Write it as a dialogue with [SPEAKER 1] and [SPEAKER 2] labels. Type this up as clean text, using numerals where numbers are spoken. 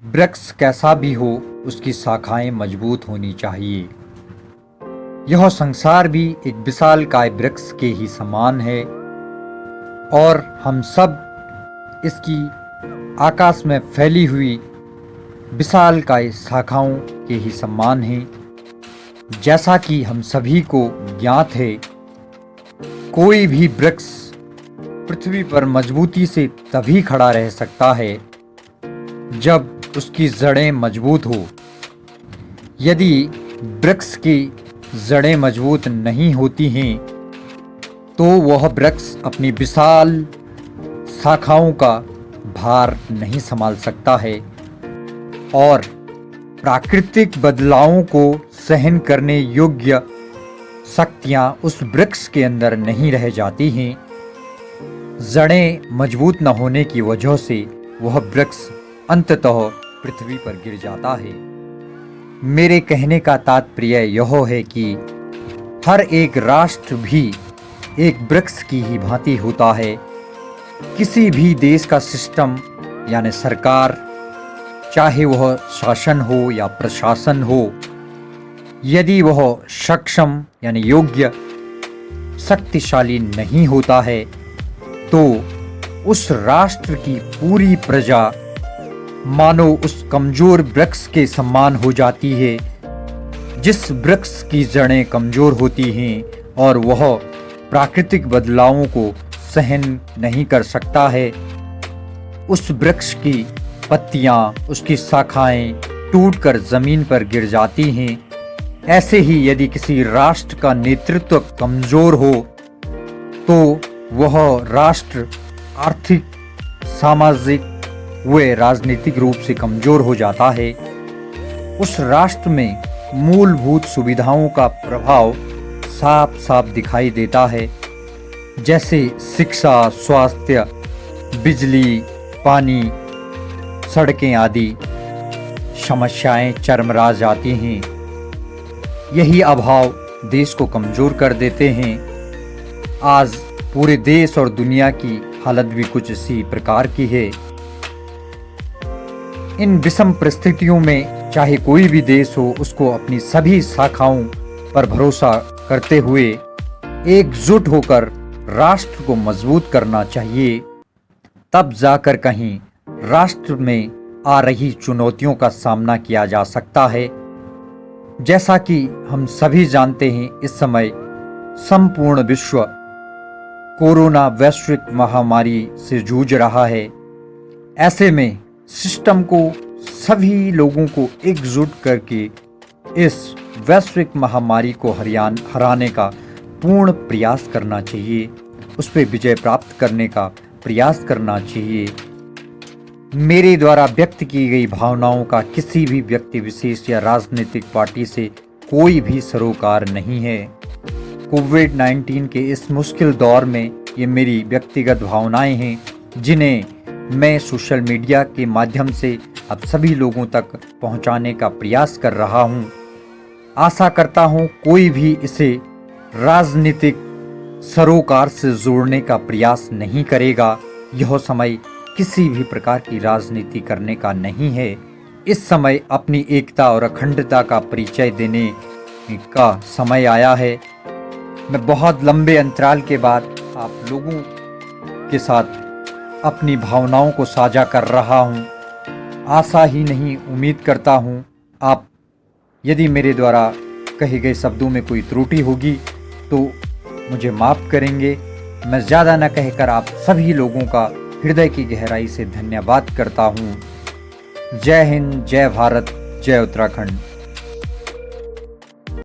[SPEAKER 1] वृक्ष कैसा भी हो, उसकी शाखाएं मजबूत होनी चाहिए। यह संसार भी एक विशालकाय वृक्ष के ही समान है और हम सब इसकी आकाश में फैली हुई विशालकाय शाखाओं के ही समान हैं। जैसा कि हम सभी को ज्ञात है, कोई भी वृक्ष पृथ्वी पर मजबूती से तभी खड़ा रह सकता है जब उसकी जड़ें मजबूत हो। यदि वृक्ष की जड़ें मजबूत नहीं होती हैं तो वह वृक्ष अपनी विशाल शाखाओं का भार नहीं संभाल सकता है और प्राकृतिक बदलावों को सहन करने योग्य शक्तियां उस वृक्ष के अंदर नहीं रह जाती हैं। जड़ें मजबूत न होने की वजह से वह वृक्ष अंततः पृथ्वी पर गिर जाता है। मेरे कहने का तात्पर्य यह है कि हर एक राष्ट्र भी एक वृक्ष की ही भांति होता है। किसी भी देश का सिस्टम यानी सरकार, चाहे वह शासन हो या प्रशासन हो, यदि वह सक्षम यानी योग्य शक्तिशाली नहीं होता है तो उस राष्ट्र की पूरी प्रजा मानो उस कमजोर वृक्ष के समान हो जाती है, जिस वृक्ष की जड़ें कमजोर होती हैं और वह प्राकृतिक बदलावों को सहन नहीं कर सकता है। उस वृक्ष की पत्तियां, उसकी शाखाएं टूटकर जमीन पर गिर जाती हैं। ऐसे ही यदि किसी राष्ट्र का नेतृत्व कमजोर हो तो वह राष्ट्र आर्थिक, सामाजिक व राजनीतिक रूप से कमजोर हो जाता है। उस राष्ट्र में मूलभूत सुविधाओं का प्रभाव साफ साफ दिखाई देता है, जैसे शिक्षा, स्वास्थ्य, बिजली, पानी, सड़कें आदि समस्याएं चरमरा जाती हैं। यही अभाव देश को कमजोर कर देते हैं। आज पूरे देश और दुनिया की हालत भी कुछ इसी प्रकार की है। इन विषम परिस्थितियों में चाहे कोई भी देश हो, उसको अपनी सभी शाखाओं पर भरोसा करते हुए एकजुट होकर राष्ट्र को मजबूत करना चाहिए। तब जाकर कहीं राष्ट्र में आ रही चुनौतियों का सामना किया जा सकता है। जैसा कि हम सभी जानते हैं, इस समय संपूर्ण विश्व कोरोना वैश्विक महामारी से जूझ रहा है। ऐसे में सिस्टम को, सभी लोगों को एकजुट करके इस वैश्विक महामारी को हराने का पूर्ण प्रयास करना चाहिए, उस पर विजय प्राप्त करने का प्रयास करना चाहिए। मेरे द्वारा व्यक्त की गई भावनाओं का किसी भी व्यक्ति विशेष या राजनीतिक पार्टी से कोई भी सरोकार नहीं है। कोविड-19 के इस मुश्किल दौर में ये मेरी व्यक्तिगत भावनाएं हैं, जिन्हें मैं सोशल मीडिया के माध्यम से अब सभी लोगों तक पहुंचाने का प्रयास कर रहा हूं। आशा करता हूं कोई भी इसे राजनीतिक सरोकार से जोड़ने का प्रयास नहीं करेगा। यह समय किसी भी प्रकार की राजनीति करने का नहीं है। इस समय अपनी एकता और अखंडता का परिचय देने का समय आया है। मैं बहुत लंबे अंतराल के बाद आप लोगों के साथ अपनी भावनाओं को साझा कर रहा हूं। आशा ही नहीं, उम्मीद करता हूं आप, यदि मेरे द्वारा कहे गए शब्दों में कोई त्रुटि होगी तो मुझे माफ़ करेंगे। मैं ज़्यादा न कहकर आप सभी लोगों का हृदय की गहराई से धन्यवाद करता हूं। जय हिंद, जय भारत, जय उत्तराखंड।